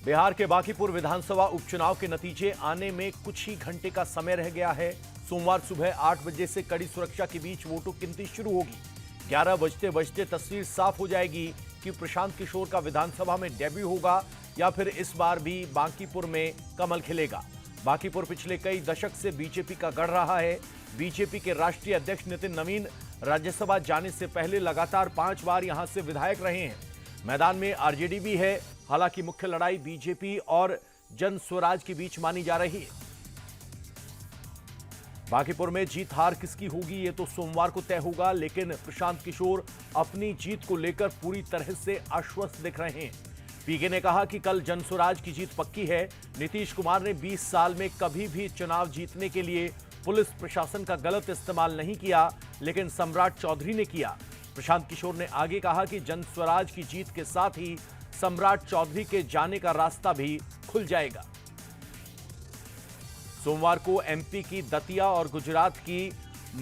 बिहार के बांकीपुर विधानसभा उपचुनाव के नतीजे आने में कुछ ही घंटे का समय रह गया है। सोमवार सुबह 8 बजे से कड़ी सुरक्षा के बीच वोटों की गिनती शुरू होगी। 11 बजते बजते तस्वीर साफ हो जाएगी कि प्रशांत किशोर का विधानसभा में डेब्यू होगा या फिर इस बार भी बांकीपुर में कमल खिलेगा। बांकीपुर पिछले कई दशक से बीजेपी का गढ़ रहा है। बीजेपी के राष्ट्रीय अध्यक्ष नितिन नवीन राज्यसभा जाने से पहले लगातार 5 बार यहां से विधायक रहे हैं। मैदान में आरजेडी भी है। हालांकि मुख्य लड़ाई बीजेपी और जन स्वराज के बीच मानी जा रही है। बांकीपुर में जीत हार किसकी होगी ये तो सोमवार को तय होगा, लेकिन प्रशांत किशोर अपनी जीत को लेकर पूरी तरह से आश्वस्त दिख रहे हैं। पीके ने कहा कि कल जन स्वराज की जीत पक्की है। नीतीश कुमार ने 20 साल में कभी भी चुनाव जीतने के लिए पुलिस प्रशासन का गलत इस्तेमाल नहीं किया, लेकिन सम्राट चौधरी ने किया। प्रशांत किशोर ने आगे कहा कि जन स्वराज की जीत के साथ ही सम्राट चौधरी के जाने का रास्ता भी खुल जाएगा। सोमवार को एमपी की दतिया और गुजरात की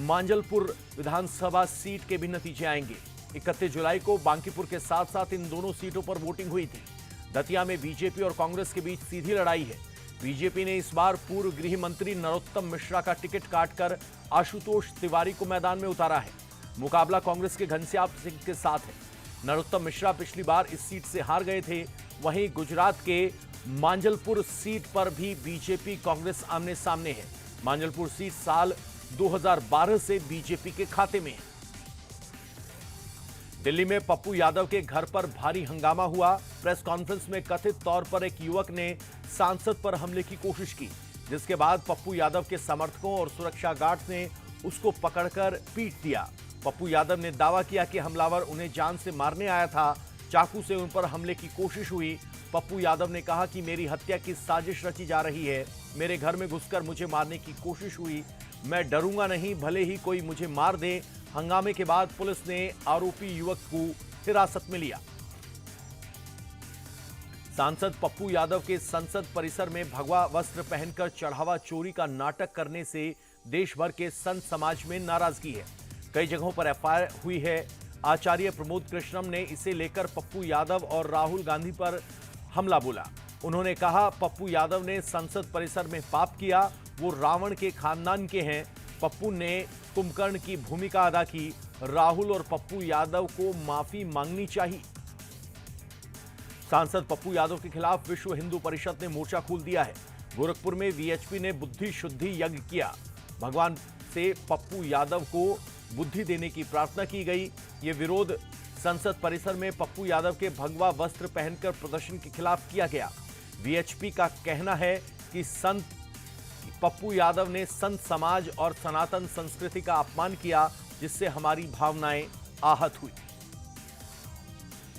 मांजलपुर विधानसभा सीट के भी नतीजे आएंगे। 31 जुलाई को बांकीपुर के साथ साथ इन दोनों सीटों पर वोटिंग हुई थी। दतिया में बीजेपी और कांग्रेस के बीच सीधी लड़ाई है। बीजेपी ने इस बार पूर्व गृह मंत्री नरोत्तम मिश्रा का टिकट काटकर आशुतोष तिवारी को मैदान में उतारा है। मुकाबला कांग्रेस के घनश्याम सिंह के साथ है। नरोत्तम मिश्रा पिछली बार इस सीट से हार गए थे। वहीं गुजरात के मांजलपुर सीट पर भी बीजेपी कांग्रेस आमने सामने है। मांजलपुर सीट साल 2012 से बीजेपी के खाते में है। दिल्ली में पप्पू यादव के घर पर भारी हंगामा हुआ। प्रेस कॉन्फ्रेंस में कथित तौर पर एक युवक ने सांसद पर हमले की कोशिश की, जिसके बाद पप्पू यादव के समर्थकों और सुरक्षा गार्ड्स ने उसको पकड़कर पीट दिया। पप्पू यादव ने दावा किया कि हमलावर उन्हें जान से मारने आया था। चाकू से उन पर हमले की कोशिश हुई। पप्पू यादव ने कहा कि मेरी हत्या की साजिश रची जा रही है। मेरे घर में घुसकर मुझे मारने की कोशिश हुई। मैं डरूंगा नहीं, भले ही कोई मुझे मार दे। हंगामे के बाद पुलिस ने आरोपी युवक को हिरासत में लिया। सांसद पप्पू यादव के संसद परिसर में भगवा वस्त्र पहनकर चढ़ावा चोरी का नाटक करने से देश भर के संत समाज में नाराजगी है। कई जगहों पर एफआईआर हुई है। आचार्य प्रमोद कृष्णम ने इसे लेकर पप्पू यादव और राहुल गांधी पर हमला बोला। उन्होंने कहा, पप्पू यादव ने संसद परिसर में पाप किया। वो रावण के खानदान के हैं। पप्पू ने कुंभकर्ण की भूमिका अदा की। राहुल और पप्पू यादव को माफी मांगनी चाहिए। सांसद पप्पू यादव के खिलाफ विश्व हिंदू परिषद ने मोर्चा खोल दिया है। गोरखपुर में वीएचपी ने बुद्धि शुद्धि यज्ञ किया। भगवान से पप्पू यादव को बुद्धि देने की प्रार्थना की गई। ये विरोध संसद परिसर में पप्पू यादव के भगवा वस्त्र पहनकर प्रदर्शन के खिलाफ किया गया। वीएचपी का कहना है कि संत पप्पू यादव ने संत समाज और सनातन संस्कृति का अपमान किया, जिससे हमारी भावनाएं आहत हुई।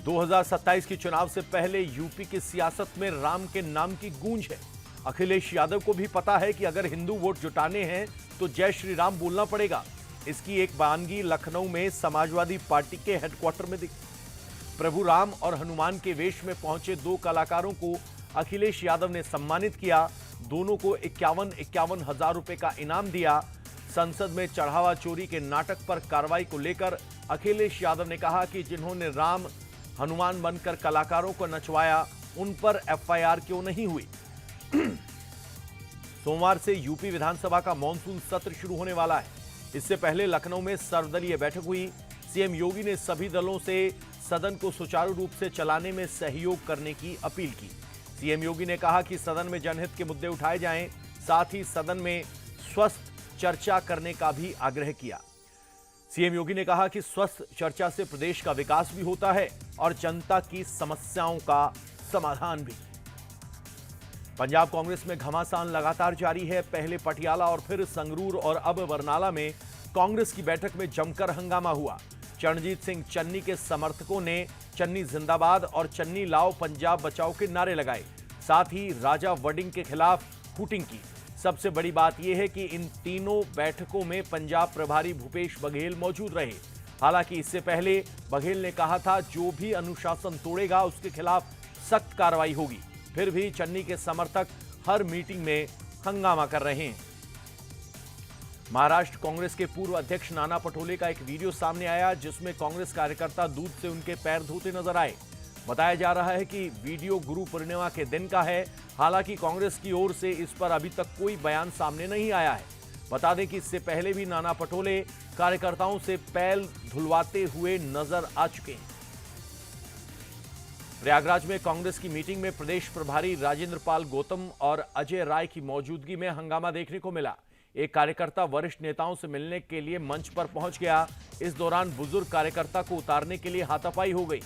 2027 के चुनाव से पहले यूपी की सियासत में राम के नाम की गूंज है। अखिलेश यादव को भी पता है कि अगर हिंदू वोट जुटाने हैं तो जय श्री राम बोलना पड़ेगा। इसकी एक बयानगी लखनऊ में समाजवादी पार्टी के हेडक्वार्टर में दिखी। प्रभु राम और हनुमान के वेश में पहुंचे 2 कलाकारों को अखिलेश यादव ने सम्मानित किया। दोनों को 51 हजार रुपए का इनाम दिया। संसद में चढ़ावा चोरी के नाटक पर कार्रवाई को लेकर अखिलेश यादव ने कहा कि जिन्होंने राम हनुमान बनकर कलाकारों को नचवाया, उन पर एफआईआर क्यों नहीं हुई। सोमवार से यूपी विधानसभा का मॉनसून सत्र शुरू होने वाला है। इससे पहले लखनऊ में सर्वदलीय बैठक हुई। सीएम योगी ने सभी दलों से सदन को सुचारू रूप से चलाने में सहयोग करने की अपील की। सीएम योगी ने कहा कि सदन में जनहित के मुद्दे उठाए जाएं, साथ ही सदन में स्वस्थ चर्चा करने का भी आग्रह किया। सीएम योगी ने कहा कि स्वस्थ चर्चा से प्रदेश का विकास भी होता है और जनता की समस्याओं का समाधान भी। पंजाब कांग्रेस में घमासान लगातार जारी है। पहले पटियाला और फिर संगरूर और अब बरनाला में कांग्रेस की बैठक में जमकर हंगामा हुआ। चरणजीत सिंह चन्नी के समर्थकों ने चन्नी जिंदाबाद और चन्नी लाओ पंजाब बचाओ के नारे लगाए। साथ ही राजा वडिंग के खिलाफ हुटिंग की। सबसे बड़ी बात यह है कि इन तीनों बैठकों में पंजाब प्रभारी भूपेश बघेल मौजूद रहे। हालांकि इससे पहले बघेल ने कहा था, जो भी अनुशासन तोड़ेगा उसके खिलाफ सख्त कार्रवाई होगी। फिर भी चन्नी के समर्थक हर मीटिंग में हंगामा कर रहे हैं। महाराष्ट्र कांग्रेस के पूर्व अध्यक्ष नाना पटोले का एक वीडियो सामने आया, जिसमें कांग्रेस कार्यकर्ता दूध से उनके पैर धोते नजर आए। बताया जा रहा है कि वीडियो गुरु पूर्णिमा के दिन का है। हालांकि कांग्रेस की ओर से इस पर अभी तक कोई बयान सामने नहीं आया है। बता दें कि इससे पहले भी नाना पटोले कार्यकर्ताओं से पैल धुलवाते हुए नजर आ चुके हैं। प्रयागराज में कांग्रेस की मीटिंग में प्रदेश प्रभारी राजेंद्र पाल गौतम और अजय राय की मौजूदगी में हंगामा देखने को मिला। एक कार्यकर्ता वरिष्ठ नेताओं से मिलने के लिए मंच पर पहुंच गया। इस दौरान बुजुर्ग कार्यकर्ता को उतारने के लिए हाथापाई हो गई।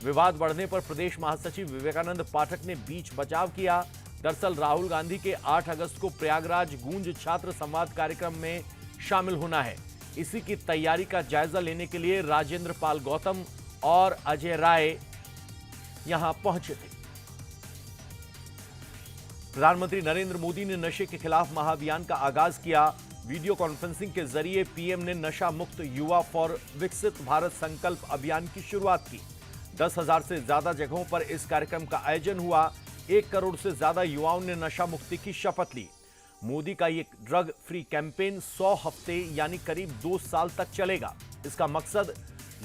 विवाद बढ़ने पर प्रदेश महासचिव विवेकानंद पाठक ने बीच बचाव किया। दरअसल राहुल गांधी के 8 अगस्त को प्रयागराज गूंज छात्र संवाद कार्यक्रम में शामिल होना है। इसी की तैयारी का जायजा लेने के लिए राजेंद्र पाल गौतम और अजय राय यहां पहुंचे थे। प्रधानमंत्री नरेंद्र मोदी ने नशे के खिलाफ महाअभियान का आगाज किया। वीडियो कॉन्फ्रेंसिंग के जरिए पीएम ने नशा मुक्त युवा फॉर विकसित भारत संकल्प अभियान की शुरुआत की। 10,000 से ज्यादा जगहों पर इस कार्यक्रम का आयोजन हुआ। 1 करोड़ से ज्यादा युवाओं ने नशा मुक्ति की शपथ ली। मोदी का ये ड्रग फ्री कैंपेन 100 हफ्ते यानी करीब 2 साल तक चलेगा। इसका मकसद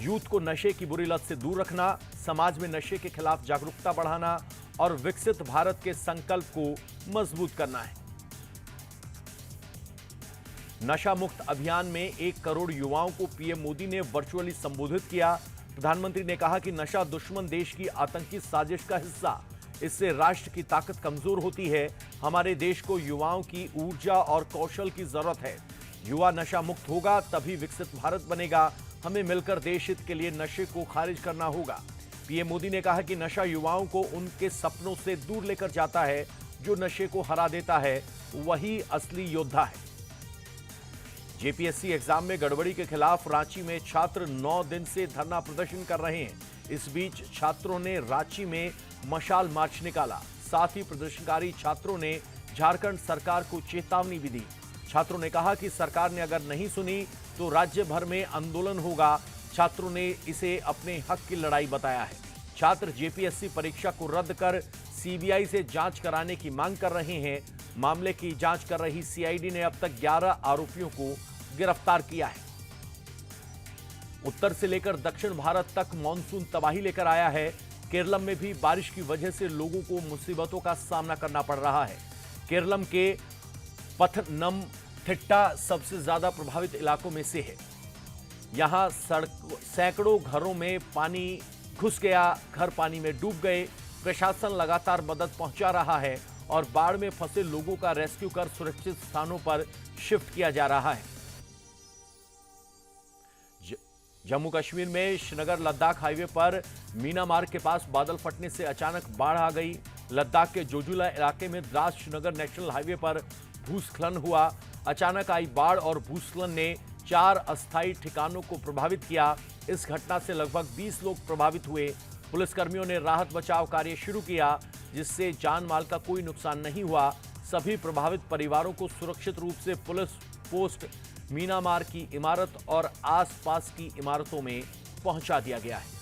यूथ को नशे की बुरी लत से दूर रखना, समाज में नशे के खिलाफ जागरूकता बढ़ाना और विकसित भारत के संकल्प को मजबूत करना है। नशा मुक्त अभियान में 1 करोड़ युवाओं को पीएम मोदी ने वर्चुअली संबोधित किया। प्रधानमंत्री ने कहा कि नशा दुश्मन देश की आतंकी साजिश का हिस्सा, इससे राष्ट्र की ताकत कमजोर होती है। हमारे देश को युवाओं की ऊर्जा और कौशल की जरूरत है। युवा नशा मुक्त होगा तभी विकसित भारत बनेगा। हमें मिलकर देश हित के लिए नशे को खारिज करना होगा। पीएम मोदी ने कहा कि नशा युवाओं को उनके सपनों से दूर लेकर जाता है। जो नशे को हरा देता है वही असली योद्धा है। जेपीएससी एग्जाम में गड़बड़ी के खिलाफ रांची में छात्र 9 दिन से धरना प्रदर्शन कर रहे हैं। इस बीच छात्रों ने रांची में मशाल मार्च निकाला। साथ ही प्रदर्शनकारी छात्रों ने झारखंड सरकार को चेतावनी भी दी। छात्रों ने कहा कि सरकार ने अगर नहीं सुनी तो राज्य भर में आंदोलन होगा। छात्रों ने इसे अपने हक की लड़ाई बताया है। छात्र जेपीएससी परीक्षा को रद्द कर सीबीआई से जांच कराने की मांग कर रहे हैं। मामले की जांच कर रही सीआईडी ने अब तक 11 आरोपियों को गिरफ्तार किया है। उत्तर से लेकर दक्षिण भारत तक मानसून तबाही लेकर आया है। केरलम में भी बारिश की वजह से लोगों को मुसीबतों का सामना करना पड़ रहा है। केरलम के पथनमथिट्टा सबसे ज्यादा प्रभावित इलाकों में से है। यहां सैकड़ों घरों में पानी घुस गया, घर पानी में डूब गए। प्रशासन लगातार मदद पहुंचा रहा है और बाढ़ में फंसे लोगों का रेस्क्यू कर सुरक्षित स्थानों पर शिफ्ट किया जा रहा है। जम्मू कश्मीर में श्रीनगर लद्दाख हाईवे पर मीनामार के पास बादल फटने से अचानक बाढ़ आ गई। लद्दाख के जोजुला इलाके में द्रास श्रीनगर नेशनल हाईवे पर भूस्खलन हुआ। अचानक आई बाढ़ और भूस्खलन ने 4 अस्थायी ठिकानों को प्रभावित किया। इस घटना से लगभग 20 लोग प्रभावित हुए। पुलिसकर्मियों ने राहत बचाव कार्य शुरू किया, जिससे जान माल का कोई नुकसान नहीं हुआ। सभी प्रभावित परिवारों को सुरक्षित रूप से पुलिस पोस्ट मीनामार की इमारत और आसपास की इमारतों में पहुंचा दिया गया है।